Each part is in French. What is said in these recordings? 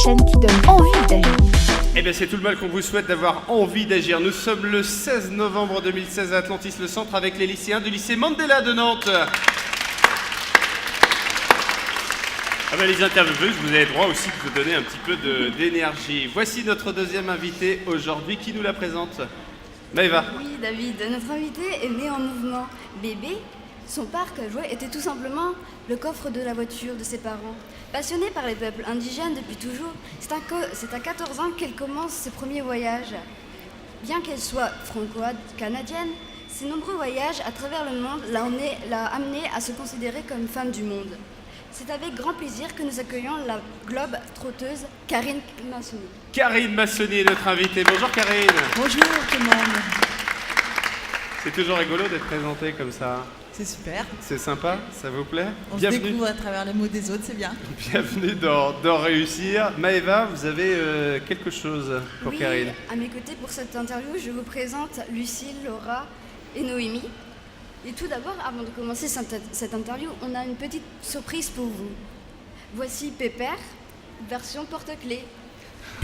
chaîne qui donne envie d'agir. Eh bien, c'est tout le mal qu'on vous souhaite d'avoir envie d'agir. Nous sommes le 16 novembre 2016 à Atlantis, le centre, avec les lycéens du lycée Mandela de Nantes. Ah ben, les intervieweuses, vous avez droit aussi de vous donner un petit peu d'énergie. Voici notre deuxième invité aujourd'hui. Qui nous la présente? Maëva. Oui, David, notre invité est né en mouvement. Bébé, son parc à jouets était tout simplement le coffre de la voiture de ses parents. Passionnée par les peuples indigènes depuis toujours, c'est à 14 ans qu'elle commence ses premiers voyages. Bien qu'elle soit franco-canadienne, ses nombreux voyages à travers le monde l'a amenée à se considérer comme femme du monde. C'est avec grand plaisir que nous accueillons la globe-trotteuse Karine Massoni. Karine Massoni est notre invitée. Bonjour Karine. Bonjour tout le monde. C'est toujours rigolo d'être présentée comme ça. C'est super. C'est sympa, ça vous plaît? On se découvre à travers les mots des autres, c'est bien. Bienvenue dans Réussir. Maëva, vous avez quelque chose pour Karine? À mes côtés pour cette interview, je vous présente Lucille, Laura et Noémie. Et tout d'abord, avant de commencer cette interview, on a une petite surprise pour vous. Voici Pépère, version porte-clés.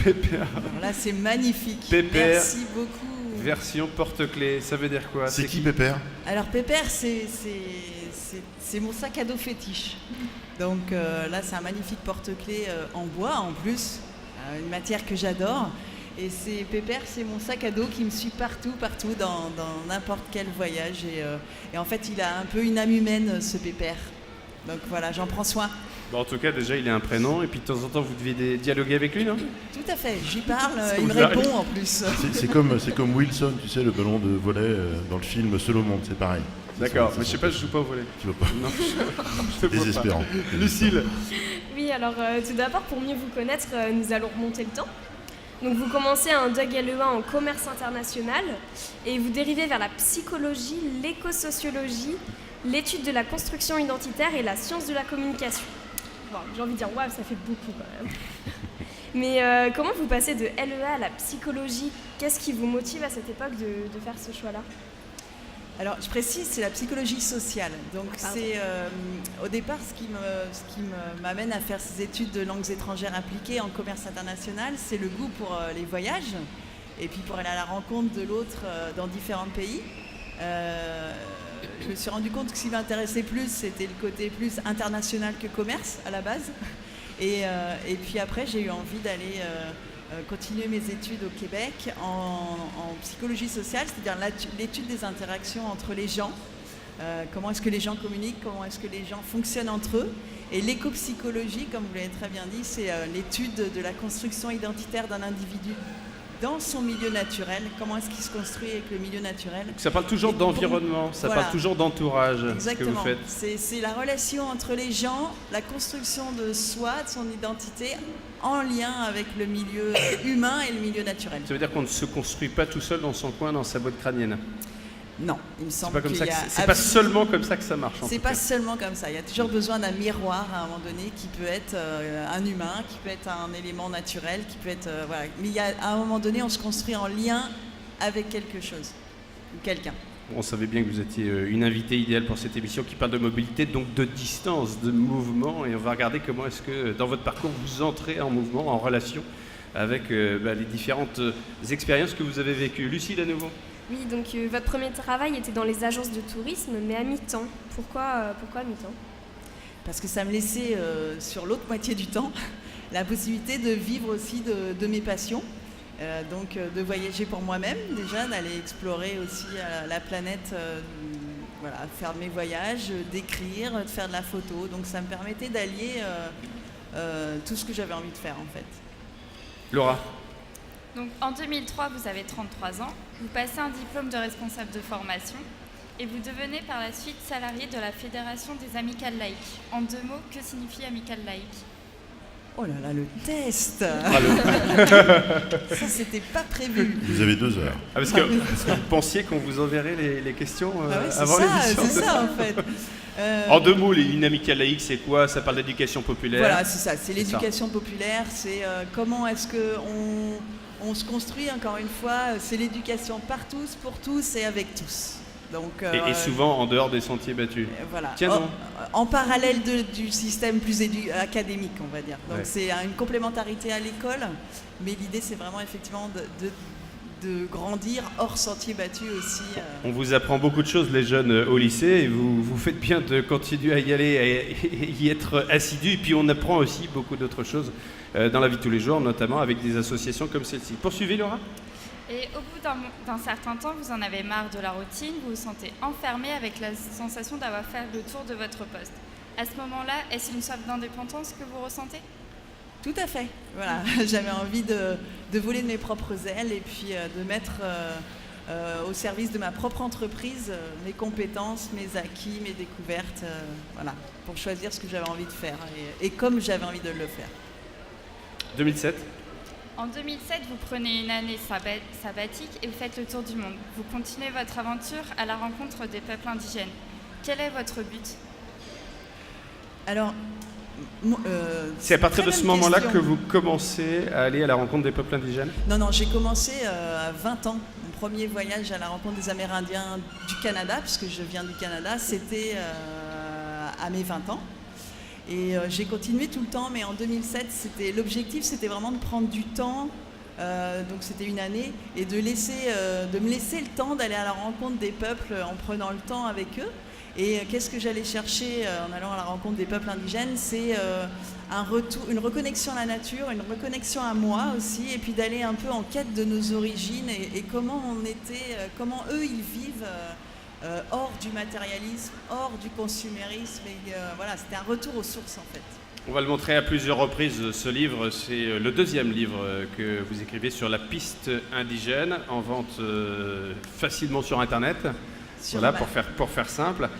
Pépère. Alors là, c'est magnifique. Pépère. Merci beaucoup. Version porte-clés, ça veut dire quoi? C'est qui Pépère? Alors Pépère, c'est mon sac à dos fétiche. Donc là, c'est un magnifique porte-clés en bois en plus, une matière que j'adore. Et Pépère, c'est mon sac à dos qui me suit partout dans n'importe quel voyage. Et en fait, il a un peu une âme humaine, ce Pépère. Donc voilà, j'en prends soin. Bon, en tout cas, déjà, il a un prénom, et puis de temps en temps, vous devez dialoguer avec lui, non? Tout à fait, j'y parle, il me répond en plus. C'est comme Wilson, tu sais, le ballon de volley dans le film Seul au monde, c'est pareil. D'accord, mais je sais pas, je joue pas au volley. Tu vas pas? Non, je te vois Désespérant. pas. Lucille. Oui, alors tout d'abord, pour mieux vous connaître, nous allons remonter le temps. Donc vous commencez un DUG LE1 en commerce international et vous dérivez vers la psychologie, l'éco-sociologie, l'étude de la construction identitaire et la science de la communication. Bon, j'ai envie de dire, waouh, ça fait beaucoup quand même. Mais comment vous passez de LEA à la psychologie? Qu'est-ce qui vous motive à cette époque de faire ce choix-là? Alors, je précise, c'est la psychologie sociale. Donc, c'est au départ ce qui m'amène à faire ces études de langues étrangères appliquées en commerce international, c'est le goût pour les voyages et puis pour aller à la rencontre de l'autre dans différents pays. Je me suis rendu compte que ce qui m'intéressait plus, c'était le côté plus international que commerce à la base. Et puis après, j'ai eu envie d'aller continuer mes études au Québec en psychologie sociale, c'est-à-dire l'étude des interactions entre les gens, comment est-ce que les gens communiquent, comment est-ce que les gens fonctionnent entre eux. Et l'éco-psychologie, comme vous l'avez très bien dit, c'est l'étude de la construction identitaire d'un individu dans son milieu naturel, comment est-ce qu'il se construit avec le milieu naturel. Ça parle toujours d'environnement, ça parle toujours d'entourage. Exactement. Ce que vous faites. C'est la relation entre les gens, la construction de soi, de son identité, en lien avec le milieu humain et le milieu naturel. Ça veut dire qu'on ne se construit pas tout seul dans son coin, dans sa boîte crânienne? Non, il me semble qu'il y a... C'est pas seulement comme ça que ça marche. C'est pas seulement comme ça. Il y a toujours besoin d'un miroir à un moment donné qui peut être un humain, qui peut être un élément naturel, qui peut être... voilà. Mais à un moment donné, on se construit en lien avec quelque chose ou quelqu'un. On savait bien que vous étiez une invitée idéale pour cette émission qui parle de mobilité, donc de distance, de mouvement. Et on va regarder comment est-ce que, dans votre parcours, vous entrez en mouvement, en relation avec les différentes expériences que vous avez vécues. Lucille, à nouveau. Oui, donc votre premier travail était dans les agences de tourisme, mais à mi-temps. Pourquoi à mi-temps? Parce que ça me laissait, sur l'autre moitié du temps, la possibilité de vivre aussi de mes passions. Donc de voyager pour moi-même déjà, d'aller explorer aussi la planète, voilà, faire mes voyages, d'écrire, de faire de la photo. Donc ça me permettait d'allier tout ce que j'avais envie de faire en fait. Laura. Donc en 2003, vous avez 33 ans, vous passez un diplôme de responsable de formation et vous devenez par la suite salarié de la Fédération des Amicales Laïques. En 2 mots, que signifie Amicale Laïque? Oh là là, le test. Ça, c'était pas prévu. Vous avez 2 heures. Ah, parce que vous pensiez qu'on vous enverrait les questions avant l'émission? C'est ça, en fait. En 2 mots, une amicale laïque, c'est quoi? Ça parle d'éducation populaire. Voilà, c'est ça. C'est l'éducation populaire. C'est comment est-ce qu'on se construit, encore une fois. C'est l'éducation par tous, pour tous et avec tous. Donc, Et souvent en dehors des sentiers battus. Voilà. Tiens donc. En parallèle du système plus académique, on va dire. Donc Ouais. c'est une complémentarité à l'école, mais l'idée c'est vraiment effectivement de grandir hors sentier battu aussi. On vous apprend beaucoup de choses, les jeunes, au lycée, et vous faites bien de continuer à y aller et y être assidus. Et puis on apprend aussi beaucoup d'autres choses dans la vie de tous les jours, notamment avec des associations comme celle-ci. Poursuivez, Laura. Et au bout d'un certain temps, vous en avez marre de la routine, vous vous sentez enfermé avec la sensation d'avoir fait le tour de votre poste. À ce moment-là, est-ce une soif d'indépendance que vous ressentez ? Tout à fait. Voilà. J'avais envie de voler de mes propres ailes et puis de mettre au service de ma propre entreprise mes compétences, mes acquis, mes découvertes, voilà, pour choisir ce que j'avais envie de faire et comme j'avais envie de le faire. 2007. En 2007, vous prenez une année sabbatique et vous faites le tour du monde. Vous continuez votre aventure à la rencontre des peuples indigènes. Quel est votre but ? Alors, C'est à partir de très ce bonne moment-là question. que vous commencez à aller à la rencontre des peuples indigènes ? Non, j'ai commencé à 20 ans. Mon premier voyage à la rencontre des Amérindiens du Canada, puisque je viens du Canada, c'était à mes 20 ans. Et j'ai continué tout le temps, mais en 2007, l'objectif, c'était vraiment de prendre du temps, donc c'était une année, et de me laisser le temps d'aller à la rencontre des peuples en prenant le temps avec eux. Et qu'est-ce que j'allais chercher en allant à la rencontre des peuples indigènes ? C'est une reconnexion à la nature, une reconnexion à moi aussi, et puis d'aller un peu en quête de nos origines et comment comment eux ils vivent hors du matérialisme, hors du consumérisme. Et voilà, c'était un retour aux sources en fait. On va le montrer à plusieurs reprises, ce livre. C'est le deuxième livre que vous écrivez sur la piste indigène, en vente facilement sur Internet. Voilà, pour faire simple.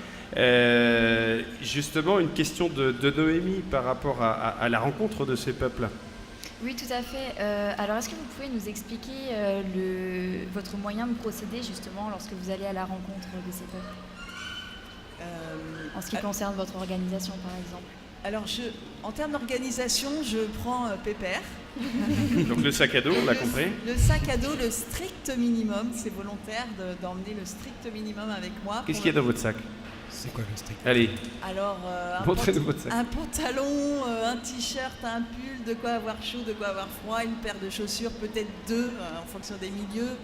Justement, une question de Noémie par rapport à la rencontre de ces peuples. Oui, tout à fait. Alors, est-ce que vous pouvez nous expliquer votre moyen de procéder justement lorsque vous allez à la rencontre de ces peuples en ce qui concerne votre organisation, par exemple? Alors, en termes d'organisation, je prends Pépère. Donc le sac à dos, on l'a compris. Le sac à dos, le strict minimum, c'est volontaire d'emmener le strict minimum avec moi. Qu'est-ce qu'il y a dans votre sac? C'est quoi le strict? Allez, Alors, montrez-nous votre sac. un pantalon, un t-shirt, un pull, de quoi avoir chaud, de quoi avoir froid, une paire de chaussures, peut-être deux en fonction des milieux.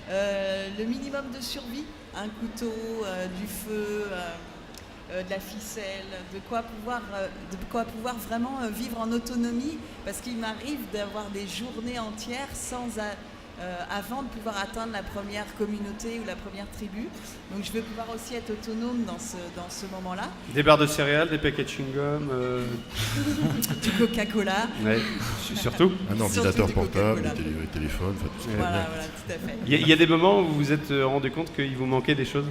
Le minimum de survie, un couteau, du feu, de la ficelle, de quoi pouvoir vraiment vivre en autonomie, parce qu'il m'arrive d'avoir des journées entières avant de pouvoir atteindre la première communauté ou la première tribu. Donc je veux pouvoir aussi être autonome dans ce moment-là. Des barres de céréales, des paquets de chewing-gum, Du Coca-Cola. ouais, surtout. Un ordinateur du portable, Coca-Cola. un téléphone, enfin tout ce qui va Voilà, bien. tout à fait. Il y a des moments où vous vous êtes rendu compte qu'il vous manquait des choses?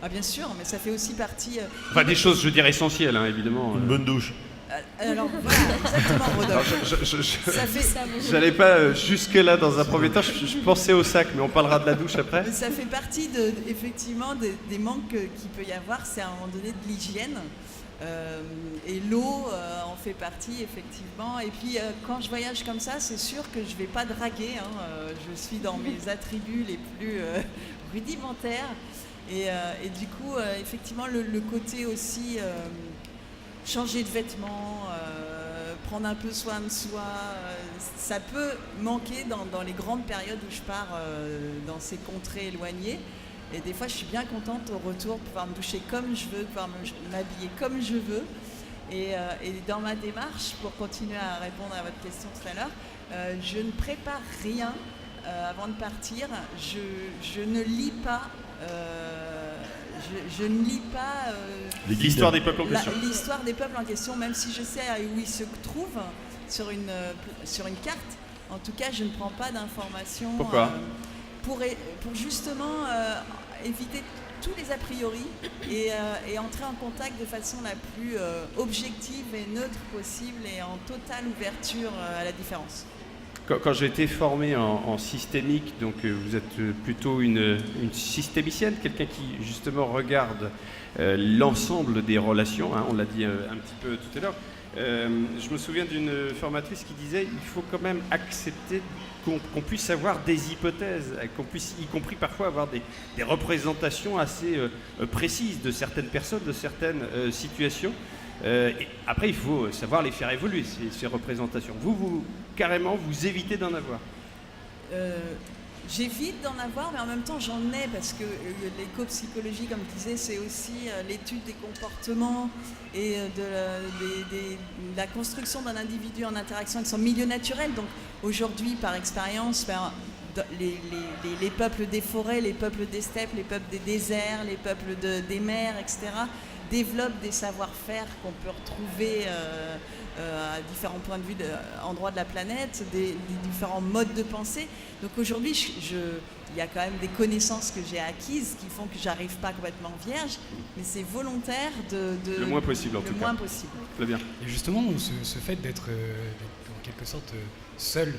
Ah bien sûr, mais ça fait aussi partie... Enfin, des choses, je dirais, essentielles, hein, évidemment. Une bonne douche. alors voilà, exactement, Rodolphe. Ça fait... J'allais pas jusque-là dans un premier temps, je pensais au sac, mais on parlera de la douche après. Mais ça fait partie effectivement des manques qu'il peut y avoir, c'est à un moment donné de l'hygiène. Et l'eau en fait partie effectivement. Et puis quand je voyage comme ça, c'est sûr que je ne vais pas draguer. Je suis dans mes attributs les plus rudimentaires. Et du coup, effectivement, le côté aussi changer de vêtements, prendre un peu soin de soi, ça peut manquer dans les grandes périodes où je pars dans ces contrées éloignées. Et des fois, je suis bien contente au retour de pouvoir me doucher comme je veux, de pouvoir m'habiller comme je veux. Et dans ma démarche, pour continuer à répondre à votre question tout à l'heure, je ne prépare rien avant de partir. Je ne lis pas. Je ne lis pas L'histoire des peuples en question. l'histoire des peuples en question, même si je sais où ils se trouvent sur une carte. En tout cas, je ne prends pas d'informations. Pourquoi pour justement éviter tous les a priori et entrer en contact de façon la plus objective et neutre possible et en totale ouverture à la différence. Quand j'ai été formé en systémique, donc vous êtes plutôt une systémicienne, quelqu'un qui justement regarde l'ensemble des relations, hein, on l'a dit un petit peu tout à l'heure. Je me souviens d'une formatrice qui disait il faut quand même accepter qu'on puisse avoir des hypothèses, qu'on puisse y compris parfois avoir des représentations assez précises de certaines personnes, de certaines situations. Et après, il faut savoir les faire évoluer, ces représentations. Carrément, vous évitez d'en avoir. J'évite d'en avoir, mais en même temps j'en ai, parce que l'éco-psychologie, comme je disais, c'est aussi l'étude des comportements et de la construction d'un individu en interaction avec son milieu naturel. Donc aujourd'hui, par expérience, les peuples des forêts, les peuples des steppes, les peuples des déserts, les peuples des mers, etc., développent des savoir-faire qu'on peut retrouver à différents points de vue, endroits de la planète, des différents modes de pensée. Donc aujourd'hui, il y a quand même des connaissances que j'ai acquises qui font que j'arrive pas complètement vierge, mais c'est volontaire le moins possible en tout cas. Le moins possible. Très bien. Et justement, ce fait d'être en quelque sorte seul,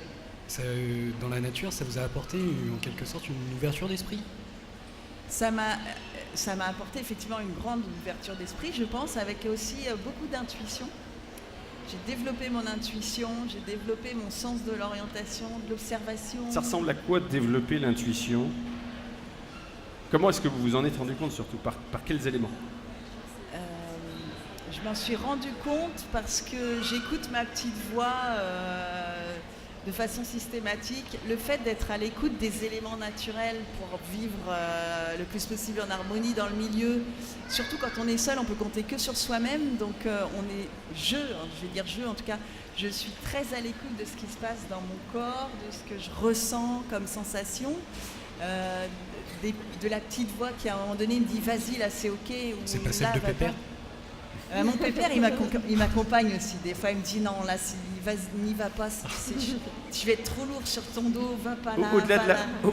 dans la nature, ça vous a apporté en quelque sorte une ouverture d'esprit ? Ça m'a apporté effectivement une grande ouverture d'esprit, je pense, avec aussi beaucoup d'intuition. J'ai développé mon intuition, j'ai développé mon sens de l'orientation, de l'observation. Ça ressemble à quoi développer l'intuition ? Comment est-ce que vous vous en êtes rendu compte surtout ? Par quels éléments ? Je m'en suis rendu compte parce que j'écoute ma petite voix de façon systématique. Le fait d'être à l'écoute des éléments naturels pour vivre le plus possible en harmonie dans le milieu, surtout quand on est seul, on peut compter que sur soi-même, donc je vais dire en tout cas, je suis très à l'écoute de ce qui se passe dans mon corps, de ce que je ressens comme sensation, de la petite voix qui à un moment donné me dit vas-y là c'est ok. C'est pas celle de Pépère ? Mon pépère, il m'accompagne aussi. Des fois, il me dit non, là, n'y va pas, tu vas être trop lourd sur ton dos, va pas là.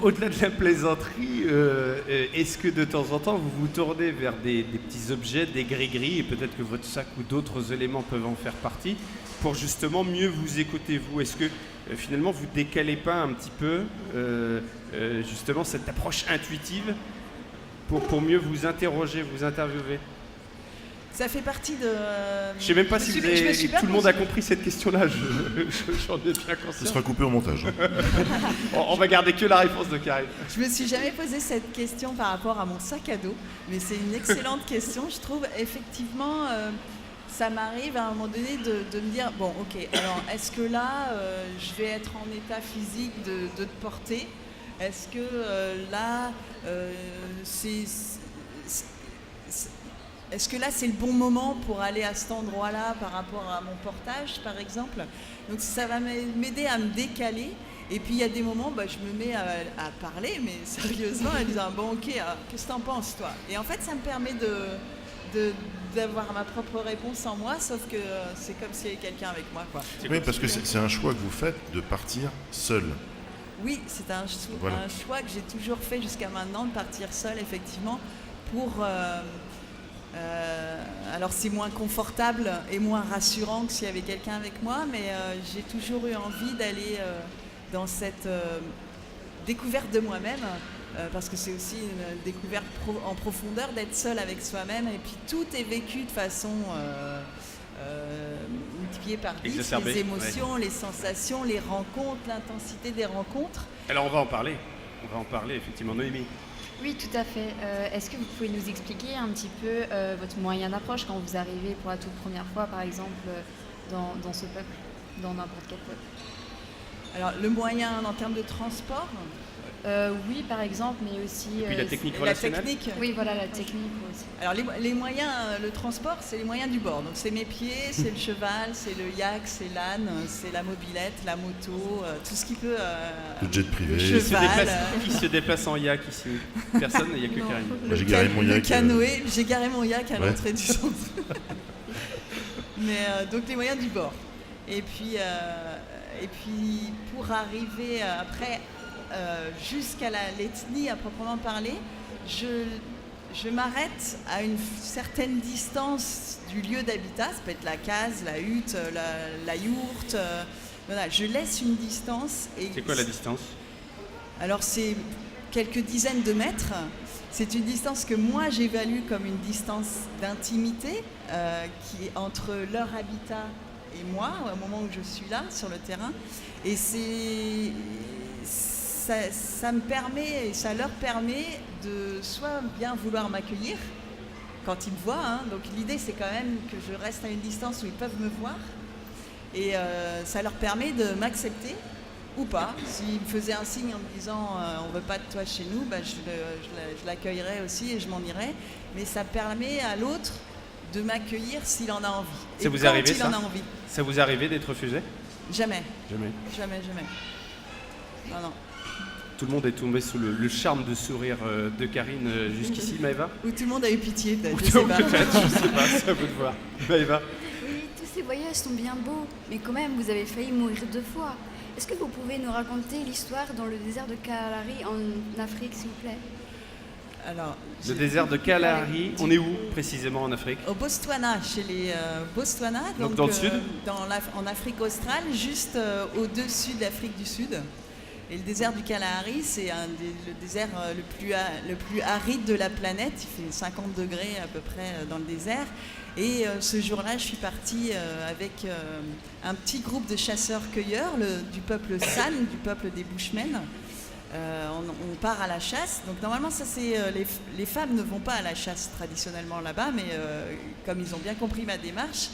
Au-delà de la plaisanterie, est-ce que de temps en temps, vous vous tournez vers des petits objets, des gris-gris, et peut-être que votre sac ou d'autres éléments peuvent en faire partie, pour justement mieux vous écouter, vous ? Est-ce que finalement, vous décalez pas un petit peu justement cette approche intuitive pour mieux vous interroger, vous interviewer ? Ça fait partie de... Je ne sais même pas si tout le monde a compris cette question-là, j'en ai bien conscience. Ce sera coupé au montage. On va garder que la réponse de Karine. Je me suis jamais posé cette question par rapport à mon sac à dos, mais c'est une excellente question. Je trouve effectivement, ça m'arrive à un moment donné de me dire, bon ok, alors est-ce que là, je vais être en état physique de te porter ? Est-ce que là, est-ce que là, c'est le bon moment pour aller à cet endroit-là par rapport à mon portage, par exemple ? Donc ça va m'aider à me décaler. Et puis il y a des moments, je me mets à parler, mais sérieusement, en disant bon ok, qu'est-ce que t'en penses toi ? Et en fait, ça me permet d'avoir ma propre réponse en moi, sauf que c'est comme s'il y avait quelqu'un avec moi, quoi. Oui, parce que c'est un choix que vous faites de partir seul. Oui, c'est un choix que j'ai toujours fait jusqu'à maintenant, de partir seul, effectivement, pour... alors c'est moins confortable et moins rassurant que s'il y avait quelqu'un avec moi, mais j'ai toujours eu envie d'aller dans cette découverte de moi-même, parce que c'est aussi une découverte en profondeur, d'être seul avec soi-même, et puis tout est vécu de façon multipliée par 10, les émotions, les sensations, les rencontres, l'intensité des rencontres. Alors on va en parler effectivement. Noémie. Oui, tout à fait. Est-ce que vous pouvez nous expliquer un petit peu votre moyen d'approche quand vous arrivez pour la toute première fois, par exemple, dans ce peuple, dans n'importe quel peuple ? Alors, le moyen en termes de transport ? Oui, par exemple, mais aussi... Et puis la technique relationnelle ? Oui, voilà, la technique aussi. Alors, les moyens, le transport, c'est les moyens du bord. Donc, c'est mes pieds, c'est le cheval, c'est le yak, c'est l'âne, c'est la mobilette, la moto, tout ce qui peut... le jet privé. Le cheval. Qui se déplace en yak ici ? Personne, il n'y a que Karine. J'ai garé mon yak. Le canoë, j'ai garé mon yak à l'entrée du centre. Mais donc, les moyens du bord. Et puis pour arriver après... jusqu'à l'ethnie à proprement parler, je m'arrête à une certaine distance du lieu d'habitat. Ça peut être la case, la hutte, la yourte. Voilà, je laisse une distance. C'est quoi la distance ? Alors c'est quelques dizaines de mètres. C'est une distance que moi j'évalue comme une distance d'intimité qui est entre leur habitat et moi, au moment où je suis là, sur le terrain. Et ça me permet, et ça leur permet de soit bien vouloir m'accueillir quand ils me voient. Hein. Donc l'idée, c'est quand même que je reste à une distance où ils peuvent me voir. Et ça leur permet de m'accepter ou pas. S'ils me faisaient un signe en me disant on ne veut pas de toi chez nous, je l'accueillerais aussi et je m'en irais. Mais ça permet à l'autre de m'accueillir s'il en a envie. Ça vous arrive ça ? En a envie. Ça vous est arrivé d'être refusé ? Jamais. Jamais. Jamais. Non. Tout le monde est tombé sous le charme de sourire de Karine jusqu'ici, Maëva ? Ou tout le monde a eu pitié, peut-être. Je sais pas, c'est à vous de voir. Maëva ? Oui, tous ces voyages sont bien beaux, mais quand même, vous avez failli mourir 2 fois. Est-ce que vous pouvez nous raconter l'histoire dans le désert de Kalahari en Afrique, s'il vous plaît ? Alors, le désert de Kalahari, on est où précisément en Afrique ? Au Botswana, chez les Botswana. Donc dans le sud ? En Afrique australe, juste au-dessus de l'Afrique du Sud. Et le désert du Kalahari, c'est le désert le plus aride de la planète. Il fait 50 degrés à peu près dans le désert. Et ce jour-là, je suis partie avec un petit groupe de chasseurs-cueilleurs du peuple San, du peuple des Bushmen. On part à la chasse. Donc normalement, ça c'est les femmes ne vont pas à la chasse traditionnellement là-bas, mais comme ils ont bien compris ma démarche,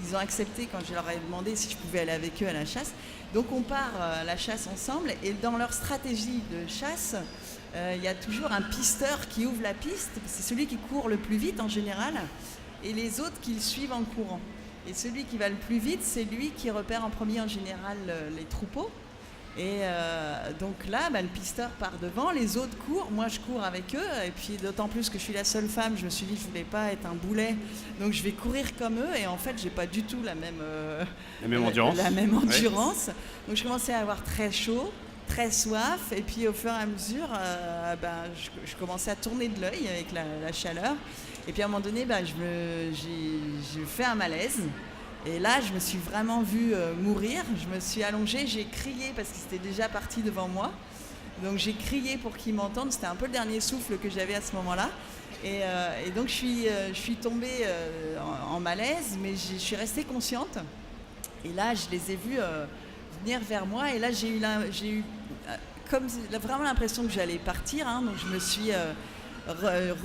ils ont accepté quand je leur ai demandé si je pouvais aller avec eux à la chasse. Donc on part à la chasse ensemble et dans leur stratégie de chasse, il y a toujours un pisteur qui ouvre la piste. C'est celui qui court le plus vite en général et les autres qui le suivent en courant. Et celui qui va le plus vite, c'est lui qui repère en premier en général les troupeaux. Et donc là, le pisteur part devant, les autres courent, moi je cours avec eux, et puis d'autant plus que je suis la seule femme, je me suis dit que je voulais pas être un boulet, donc je vais courir comme eux, et en fait j'ai pas du tout la même endurance. Ouais. Donc je commençais à avoir très chaud, très soif, et puis au fur et à mesure, je commençais à tourner de l'œil avec la chaleur, et puis à un moment donné, j'ai fait un malaise. Et là, je me suis vraiment vue mourir. Je me suis allongée, j'ai crié parce qu'ils étaient déjà partis devant moi. Donc j'ai crié pour qu'ils m'entendent. C'était un peu le dernier souffle que j'avais à ce moment-là. Et donc je suis tombée en malaise, mais je suis restée consciente. Et là, je les ai vus venir vers moi. Et là, j'ai eu comme vraiment l'impression que j'allais partir. Hein. Donc je me suis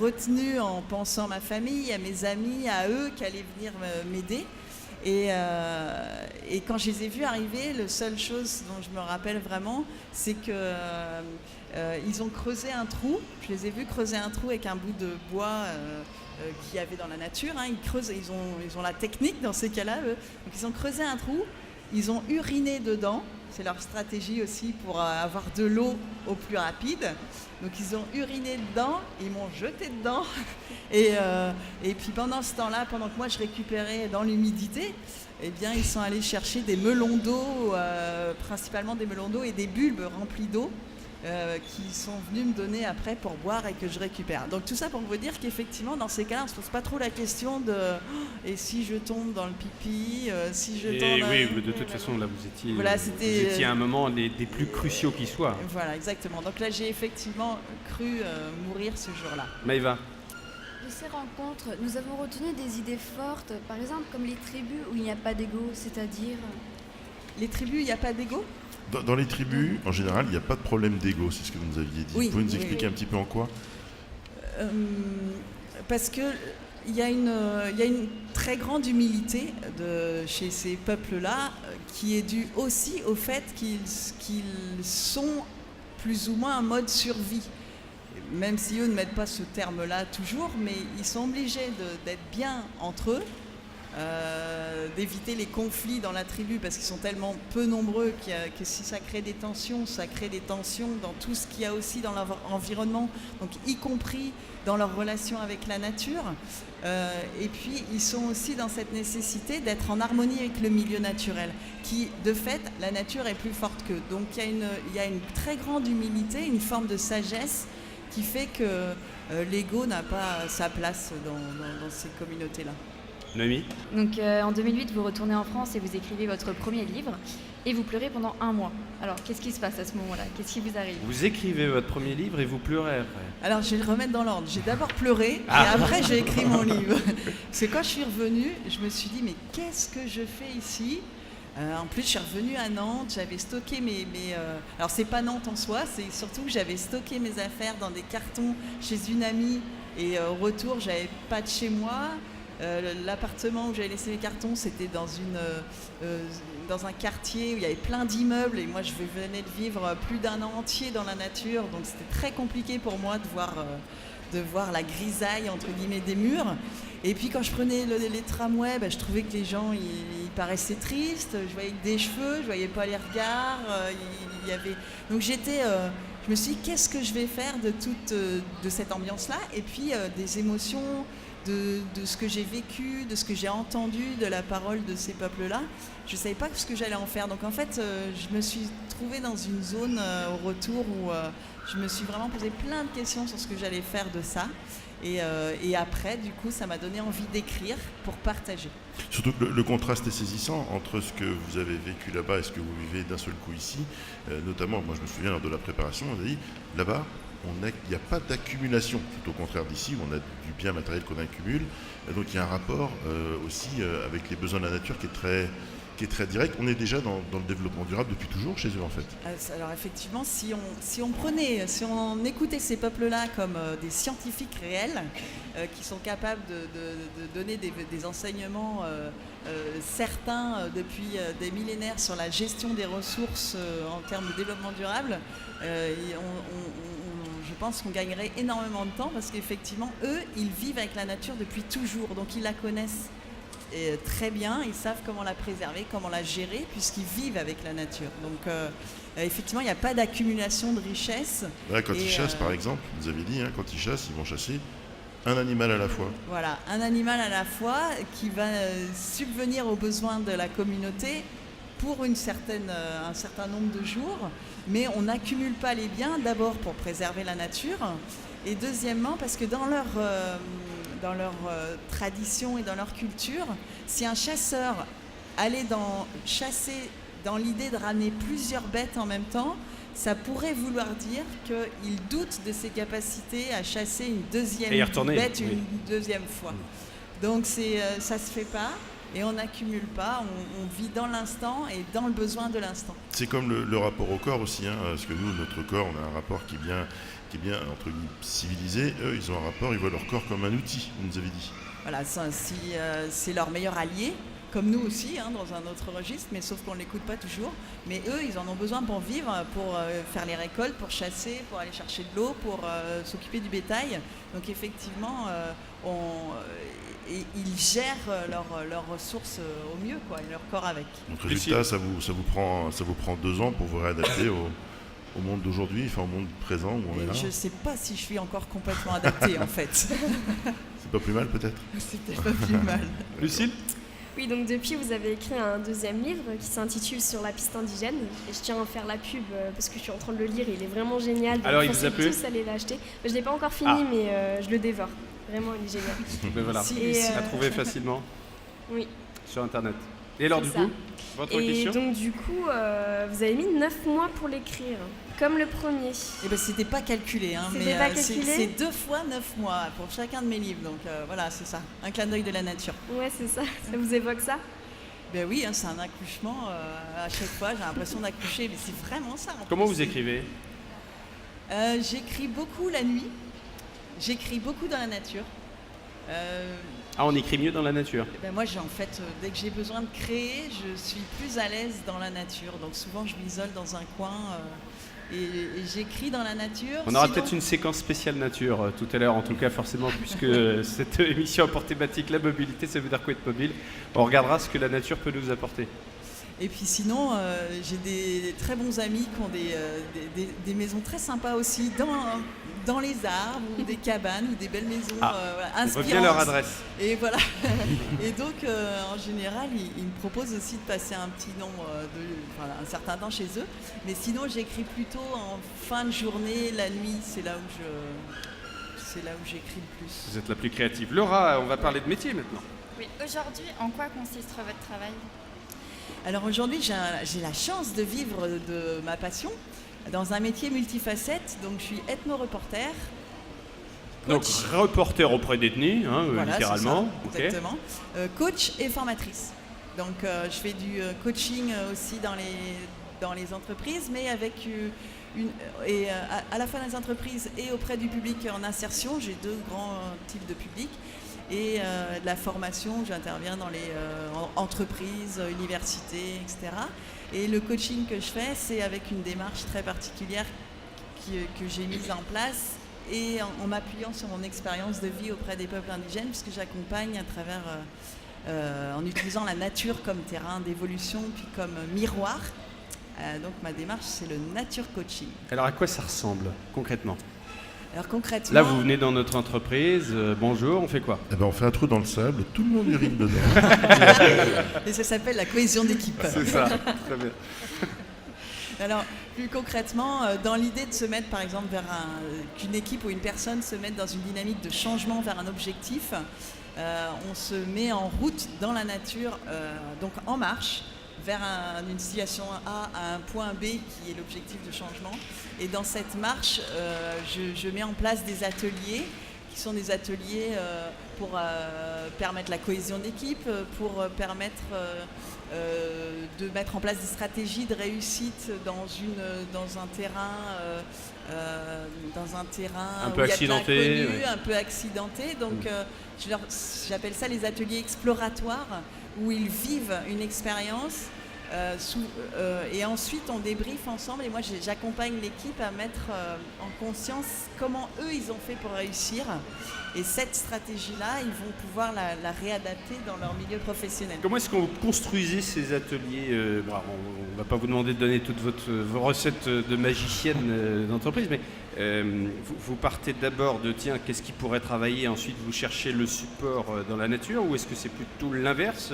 retenue en pensant à ma famille, à mes amis, à eux qui allaient venir m'aider. Et quand je les ai vus arriver, la seule chose dont je me rappelle vraiment, c'est qu'ils ont creusé un trou. Je les ai vus creuser un trou avec un bout de bois qu'il y avait dans la nature. Hein. Ils creusent, ils ont la technique dans ces cas-là. Eux. Donc ils ont creusé un trou, ils ont uriné dedans. C'est leur stratégie aussi pour avoir de l'eau au plus rapide. Donc ils ont uriné dedans, ils m'ont jeté dedans. Et puis pendant ce temps-là, pendant que moi je récupérais dans l'humidité, eh bien ils sont allés chercher des melons d'eau, principalement des melons d'eau et des bulbes remplis d'eau qui sont venus me donner après pour boire et que je récupère. Donc tout ça pour vous dire qu'effectivement dans ces cas-là, on ne se pose pas trop la question de et si je tombe dans le pipi, si je tombe... Oui, mais de toute façon là vous étiez à un moment des plus cruciaux qui soient. Voilà, exactement. Donc là j'ai effectivement cru mourir ce jour-là. Maëva. De ces rencontres, nous avons retenu des idées fortes, par exemple comme les tribus où il n'y a pas d'ego, c'est-à-dire... Les tribus, il n'y a pas d'ego ? Dans les tribus, en général, il n'y a pas de problème d'ego, c'est ce que vous nous aviez dit. Oui, vous pouvez nous expliquer un petit peu en quoi ? Parce qu'il y a une très grande humilité chez ces peuples-là qui est due aussi au fait qu'ils sont plus ou moins en mode survie. Même si eux ne mettent pas ce terme-là toujours, mais ils sont obligés d'être bien entre eux, d'éviter les conflits dans la tribu parce qu'ils sont tellement peu nombreux que si ça crée des tensions, ça crée des tensions dans tout ce qu'il y a aussi dans leur environnement, donc y compris dans leur relation avec la nature. Et puis ils sont aussi dans cette nécessité d'être en harmonie avec le milieu naturel, qui de fait, la nature est plus forte qu'eux. Donc il y a une très grande humilité, une forme de sagesse qui fait que l'ego n'a pas sa place dans ces communautés-là. Noémie? Donc en 2008, vous retournez en France et vous écrivez votre premier livre et vous pleurez pendant 1 mois. Alors qu'est-ce qui se passe à ce moment-là? Qu'est-ce qui vous arrive? Vous écrivez votre premier livre et vous pleurez après. Alors, je vais le remettre dans l'ordre. J'ai d'abord pleuré Ah. et après, j'ai écrit mon livre. Parce que quand je suis revenue, je me suis dit, mais qu'est-ce que je fais ici? En plus, je suis revenue à Nantes, j'avais stocké alors, c'est pas Nantes en soi, c'est surtout que j'avais stocké mes affaires dans des cartons chez une amie et au retour, j'avais pas de chez moi. L'appartement où j'avais laissé mes cartons, c'était dans un quartier où il y avait plein d'immeubles et moi, je venais de vivre plus d'1 an entier dans la nature, donc c'était très compliqué pour moi de voir la grisaille entre guillemets des murs. Et puis quand je prenais les tramways, je trouvais que les gens ils paraissaient tristes, je voyais que des cheveux, je voyais pas les regards, il y avait... Donc je me suis dit qu'est-ce que je vais faire de cette ambiance-là et puis des émotions, de ce que j'ai vécu, de ce que j'ai entendu, de la parole de ces peuples-là. Je ne savais pas ce que j'allais en faire. Donc en fait, je me suis trouvée dans une zone au retour où je me suis vraiment posé plein de questions sur ce que j'allais faire de ça. Et après, du coup, ça m'a donné envie d'écrire pour partager. Surtout que le contraste est saisissant entre ce que vous avez vécu là-bas et ce que vous vivez d'un seul coup ici. Notamment, moi je me souviens lors de la préparation, on a dit, là-bas, il n'y a pas d'accumulation. Tout au contraire d'ici, où on a du bien matériel qu'on accumule. Donc il y a un rapport aussi avec les besoins de la nature qui est très direct. On est déjà dans le développement durable depuis toujours chez eux en fait. Alors effectivement, si on écoutait ces peuples-là comme des scientifiques réels qui sont capables de donner des enseignements certains depuis des millénaires sur la gestion des ressources en termes de développement durable, je pense qu'on gagnerait énormément de temps parce qu'effectivement, eux, ils vivent avec la nature depuis toujours, donc ils la connaissent très bien, ils savent comment la préserver, comment la gérer, puisqu'ils vivent avec la nature. Donc effectivement, il n'y a pas d'accumulation de richesses. Voilà, quand ils chassent, par exemple, vous avez dit, quand ils chassent, ils vont chasser un animal à la fois. Voilà, un animal à la fois qui va subvenir aux besoins de la communauté pour un certain nombre de jours, mais on n'accumule pas les biens, d'abord pour préserver la nature, et deuxièmement parce que dans leur tradition et dans leur culture, si un chasseur allait chasser dans l'idée de ramener plusieurs bêtes en même temps, ça pourrait vouloir dire qu'il doute de ses capacités à chasser une deuxième bête une deuxième fois. Donc ça se fait pas et on n'accumule pas, on vit dans l'instant et dans le besoin de l'instant. C'est comme le rapport au corps aussi, parce que nous, notre corps, on a un rapport qui est bien entre guillemets civilisé. Eux, ils ont un rapport, ils voient leur corps comme un outil, vous nous avez dit. Voilà, c'est leur meilleur allié, comme nous aussi, dans un autre registre, mais sauf qu'on ne l'écoute pas toujours. Mais eux, ils en ont besoin pour vivre, pour faire les récoltes, pour chasser, pour aller chercher de l'eau, pour s'occuper du bétail. Donc effectivement, ils gèrent leurs ressources au mieux, et leur corps avec. Donc résultat, ça vous prend 2 ans pour vous réadapter au monde d'aujourd'hui, au monde présent où on est là. Je ne sais pas si je suis encore complètement adaptée en fait. C'est pas plus mal peut-être. C'est peut-être pas plus mal. Lucille? Oui, donc depuis, vous avez écrit un 2e livre qui s'intitule Sur la piste indigène. Et je tiens à en faire la pub parce que je suis en train de le lire et il est vraiment génial. Donc alors, il vous a plu? Tous aller l'acheter. Je ne l'ai pas encore fini, mais je le dévore. Vraiment, il est génial. Mais voilà, à trouver facilement oui. sur Internet. Et alors du coup, votre question? Et donc du coup, vous avez mis 9 mois pour l'écrire, comme le premier. Eh ben, c'était pas calculé, mais c'est 2 fois 9 mois pour chacun de mes livres. Donc voilà, c'est ça, un clin d'œil de la nature. Ouais, c'est ça. Ça vous évoque ça? Ben oui, c'est un accouchement. À chaque fois, j'ai l'impression d'accoucher, mais c'est vraiment ça. Comment vous écrivez? J'écris beaucoup la nuit. J'écris beaucoup dans la nature. On écrit mieux dans la nature? Moi, dès que j'ai besoin de créer, je suis plus à l'aise dans la nature. Donc souvent, je m'isole dans un coin et j'écris dans la nature. On aura peut-être une séquence spéciale nature tout à l'heure, en tout cas forcément, puisque cette émission a pour thématique la mobilité, ça veut dire quoi être mobile. On regardera ce que la nature peut nous apporter. Et puis sinon, j'ai des très bons amis qui ont des maisons très sympas aussi dans les arbres ou des cabanes ou des belles maisons inspirantes. On bien leur adresse. Et voilà. Et donc, en général, ils me proposent aussi de passer un un certain temps chez eux. Mais sinon, j'écris plutôt en fin de journée, la nuit. C'est là où j'écris le plus. Vous êtes la plus créative. Laura, on va parler de métier maintenant. Oui, aujourd'hui, en quoi consiste votre travail? Alors aujourd'hui, j'ai la chance de vivre de ma passion dans un métier multifacette. Donc je suis ethno-reporter. Donc reporter auprès des détenus, Voilà, littéralement. c'est ça, exactement. Coach et formatrice. Donc je fais du coaching aussi dans les entreprises, mais avec à la fois dans les entreprises et auprès du public en insertion. J'ai 2 grands types de publics. Et de la formation, j'interviens dans les entreprises, universités, etc. Et le coaching que je fais, c'est avec une démarche très particulière que j'ai mise en place et en m'appuyant sur mon expérience de vie auprès des peuples indigènes, puisque j'accompagne à travers, en utilisant la nature comme terrain d'évolution, puis comme miroir. Donc ma démarche, c'est le nature coaching. Alors à quoi ça ressemble concrètement? Alors concrètement... Là, vous venez dans notre entreprise, bonjour, on fait quoi? Eh ben, on fait un trou dans le sable, tout le monde urine dedans. Et ça s'appelle la cohésion d'équipe. C'est ça, très bien. Alors, plus concrètement, dans l'idée de se mettre, par exemple, qu'une équipe ou une personne se mette dans une dynamique de changement vers un objectif, on se met en route dans la nature, donc en marche, vers une situation A à un point B qui est l'objectif de changement. Et dans cette marche, je mets en place des ateliers qui sont des ateliers pour permettre la cohésion d'équipe, pour permettre de mettre en place des stratégies de réussite dans un terrain un peu où il y a de accidenté, l'inconnu, oui. un peu accidenté. Donc j'appelle ça les ateliers exploratoires où ils vivent une expérience et ensuite on débriefe ensemble et moi j'accompagne l'équipe à mettre en conscience comment eux ils ont fait pour réussir et cette stratégie-là ils vont pouvoir la réadapter dans leur milieu professionnel. Comment est-ce qu'on construisait ces ateliers on ne va pas vous demander de donner toutes vos recettes de magicienne d'entreprise, mais vous partez d'abord de tiens, qu'est-ce qui pourrait travailler, ensuite vous cherchez le support dans la nature, ou est-ce que c'est plutôt l'inverse?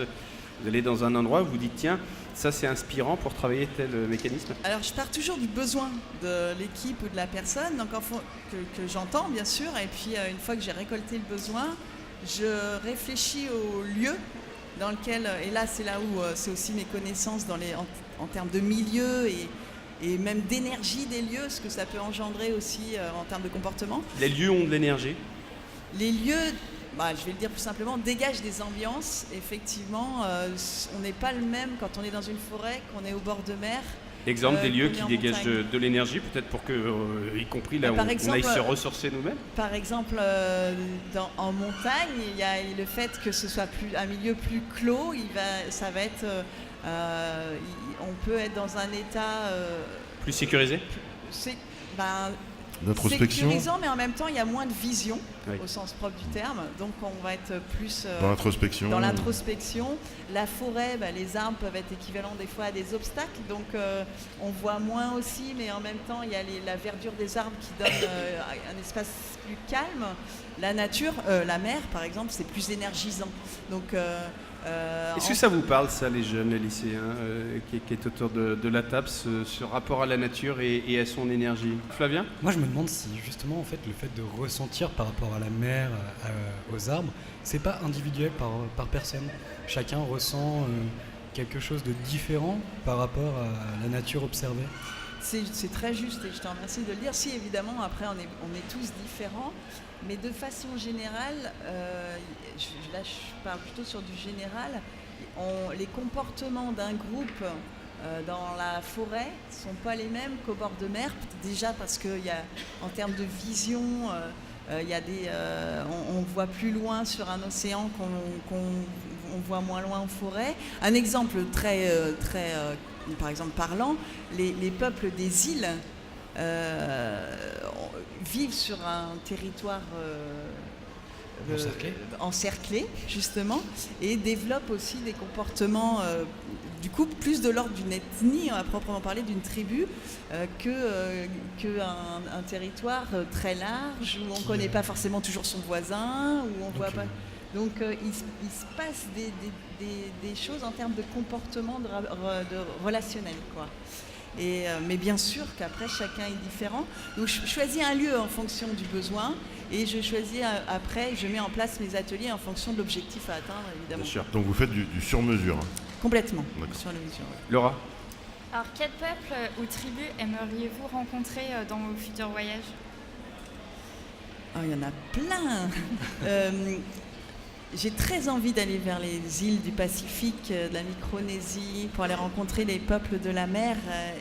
Vous allez dans un endroit où vous dites tiens, ça c'est inspirant pour travailler tel mécanisme? Alors je pars toujours du besoin de l'équipe ou de la personne, donc que j'entends bien sûr, et puis une fois que j'ai récolté le besoin, je réfléchis au lieu dans lequel, et là c'est là où c'est aussi mes connaissances en termes de milieu et même d'énergie des lieux, ce que ça peut engendrer aussi en termes de comportement. Les lieux ont de l'énergie? Les lieux, je vais le dire plus simplement, dégagent des ambiances. Effectivement, on n'est pas le même quand on est dans une forêt, qu'on est au bord de mer. Exemple des lieux qui dégagent montagne. de l'énergie, peut-être pour que, y compris là où on aille se ressourcer nous-mêmes? Par exemple, en montagne, il y a le fait que ce soit un milieu plus clos, ça va être... on peut être dans un état... plus sécurisé? L'introspection. Sécurisant, mais en même temps, il y a moins de vision, oui. au sens propre du terme. Donc, on va être plus dans l'introspection. Dans l'introspection. La forêt, les arbres peuvent être équivalents des fois à des obstacles. Donc, on voit moins aussi, mais en même temps, il y a la verdure des arbres qui donne un espace plus calme. La nature, la mer, par exemple, c'est plus énergisant. Donc, est-ce que ça vous parle, ça, les jeunes, les lycéens, qui est autour de la table, ce rapport à la nature et à son énergie? Flavien? Moi, je me demande si, justement, en fait, le fait de ressentir par rapport à la mer, aux arbres, c'est pas individuel par personne. Chacun ressent quelque chose de différent par rapport à la nature observée. C'est très juste et je te remercie de le dire. Si, évidemment, après, on est tous différents. Mais de façon générale, là je parle plutôt sur du général, les comportements d'un groupe dans la forêt ne sont pas les mêmes qu'au bord de mer, déjà parce qu'en termes de vision, on voit plus loin sur un océan qu'on voit moins loin en forêt. Un exemple très par exemple parlant, les peuples des îles vivent sur un territoire encerclé, justement, et développent aussi des comportements, du coup, plus de l'ordre d'une ethnie, à proprement parler, d'une tribu, qu'un territoire très large, où on ne connaît pas forcément toujours son voisin, où on voit pas... Donc il se passe des choses en termes de comportement de relationnel, quoi. Mais bien sûr qu'après, chacun est différent. Donc je choisis un lieu en fonction du besoin et je choisis après, je mets en place mes ateliers en fonction de l'objectif à atteindre, évidemment. Bien sûr. Donc vous faites du sur-mesure. Complètement, D'accord. sur la mesure. Ouais. Laura? Alors, quel peuple ou tribu aimeriez-vous rencontrer dans vos futurs voyages? Oh, il y en a plein. J'ai très envie d'aller vers les îles du Pacifique, de la Micronésie, pour aller rencontrer les peuples de la mer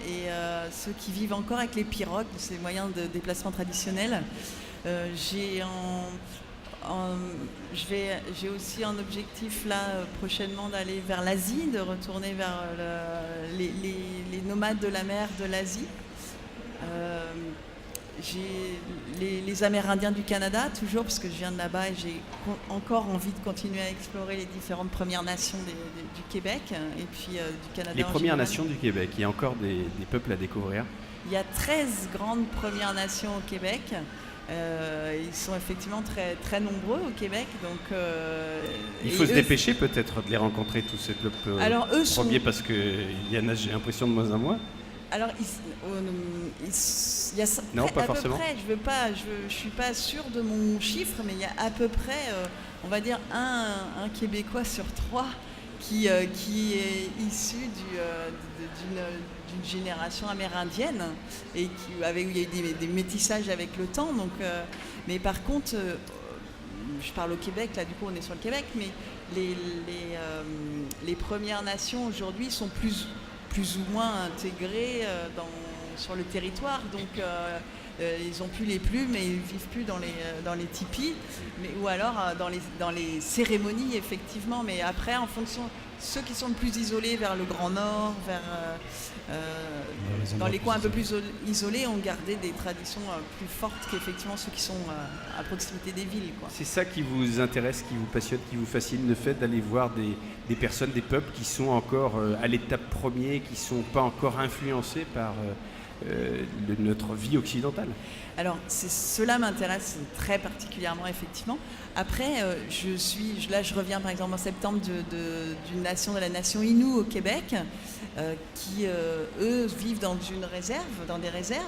et ceux qui vivent encore avec les pirogues, ces moyens de déplacement traditionnels. J'ai aussi un objectif là prochainement d'aller vers l'Asie, de retourner vers les nomades de la mer de l'Asie. J'ai les Amérindiens du Canada, toujours, parce que je viens de là-bas et j'ai encore envie de continuer à explorer les différentes Premières Nations du Québec et puis du Canada. Les Premières Nations du Québec, il y a encore des peuples à découvrir? Il y a 13 grandes Premières Nations au Québec. Ils sont effectivement très, très nombreux au Québec. Donc, il faut se dépêcher peut-être de les rencontrer, tous ces peuples premiers, parce qu'il y en a, j'ai l'impression, de moins en moins. Alors, il y a non, pas à forcément. peu près, je suis pas sûre de mon chiffre, mais il y a à peu près, on va dire, un Québécois sur 3 qui est issu d'une génération amérindienne et où il y a eu des métissages avec le temps. Donc, mais par contre, je parle au Québec, là du coup on est sur le Québec, mais les Premières Nations aujourd'hui sont plus ou moins intégrés sur le territoire, donc ils n'ont plus les plumes et ils ne vivent plus dans les tipis, ou alors dans les cérémonies, effectivement. Mais après, en fonction, ceux qui sont le plus isolés vers le Grand Nord, dans les coins un peu plus isolés, ont gardé des traditions plus fortes qu'effectivement ceux qui sont à proximité des villes, quoi. C'est ça qui vous intéresse, qui vous passionne, qui vous fascine, le fait d'aller voir des personnes, des peuples qui sont encore à l'étape première, qui ne sont pas encore influencés par notre vie occidentale? Alors, cela m'intéresse très particulièrement, effectivement. Après, je reviens par exemple en septembre d'une nation, de la nation Innu au Québec, qui, eux, vivent dans des réserves,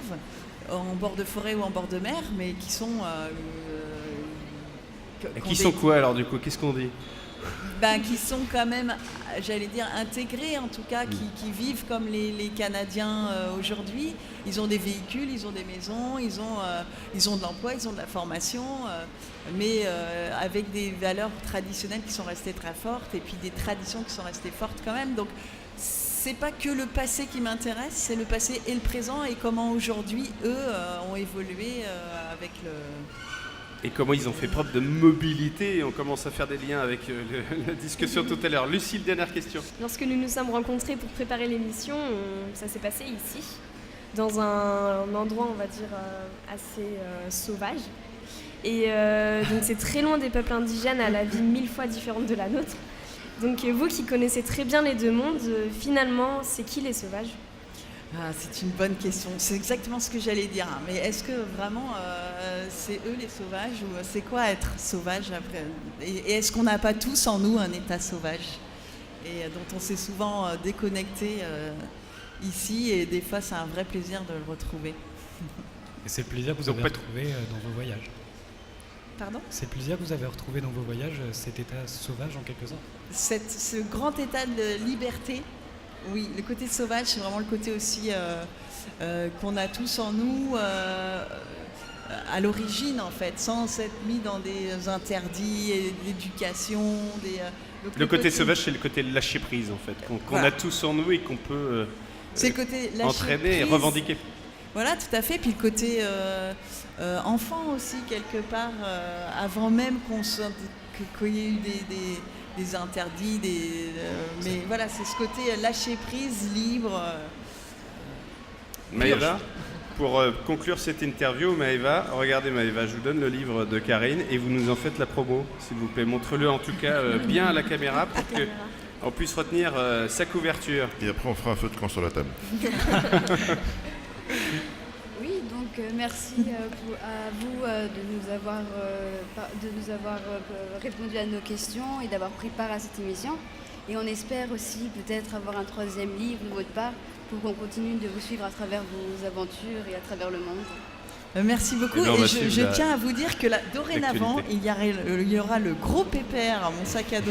en bord de forêt ou en bord de mer, mais qui sont... qui sont quoi alors, du coup? Qu'est-ce qu'on dit? Qui sont quand même, j'allais dire, intégrés, en tout cas, qui vivent comme les Canadiens aujourd'hui. Ils ont des véhicules, ils ont des maisons, ils ont de l'emploi, ils ont de la formation, mais avec des valeurs traditionnelles qui sont restées très fortes et puis des traditions qui sont restées fortes quand même. Donc, c'est pas que le passé qui m'intéresse, c'est le passé et le présent et comment aujourd'hui, eux, ont évolué avec le... Et comment ils ont fait preuve de mobilité, et on commence à faire des liens avec la discussion tout à l'heure. Lucille, dernière question. Lorsque nous nous sommes rencontrés pour préparer l'émission, ça s'est passé ici, dans un endroit, on va dire, assez sauvage. Et donc c'est très loin des peuples indigènes, à la vie 1000 fois différente de la nôtre. Donc vous qui connaissez très bien les deux mondes, finalement, c'est qui les sauvages ? C'est une bonne question. C'est exactement ce que j'allais dire. Mais est-ce que vraiment c'est eux les sauvages ou c'est quoi être sauvage après ? Et est-ce qu'on n'a pas tous en nous un état sauvage et dont on s'est souvent déconnecté ici et des fois c'est un vrai plaisir de le retrouver. Et c'est le plaisir que vous avez retrouvé dans vos voyages. Pardon ? C'est le plaisir que vous avez retrouvé dans vos voyages, cet état sauvage en quelque sorte ? Ce grand état de liberté. Oui, le côté sauvage, c'est vraiment le côté aussi qu'on a tous en nous à l'origine, en fait, sans être mis dans des interdits et l'éducation. Le côté sauvage, c'est le côté lâcher prise, en fait, qu'on a tous en nous et qu'on peut c'est le côté entraîner et revendiquer. Voilà, tout à fait. Puis le côté enfant aussi, quelque part, avant même qu'il y ait eu des interdits, mais voilà, c'est ce côté lâcher prise, libre. Maëva, pour conclure cette interview, Maëva, regardez Maëva, je vous donne le livre de Karine et vous nous en faites la promo, s'il vous plaît. Montre-le en tout cas bien à la caméra pour qu'on puisse retenir sa couverture. Et après on fera un feu de camp sur la table. Oui, donc merci à vous de nous avoir répondu à nos questions et d'avoir pris part à cette émission. Et on espère aussi peut-être avoir un troisième livre de votre part pour qu'on continue de vous suivre à travers vos aventures et à travers le monde. Merci beaucoup. Et Je tiens à vous dire que dorénavant, il y aura le gros pépère, mon sac à dos,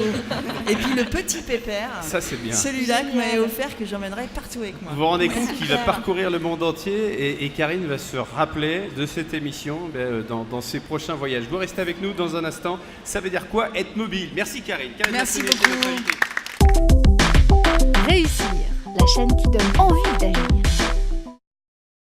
et puis le petit pépère. Ça, c'est bien. Celui-là que m'avait offert, que j'emmènerai partout avec moi. Vous vous rendez compte qu'il va parcourir le monde entier et Karine va se rappeler de cette émission dans ses prochains voyages. Vous restez avec nous dans un instant. Ça veut dire quoi être mobile? Merci Karine. Merci beaucoup. Réussir, la chaîne qui donne envie d'agir.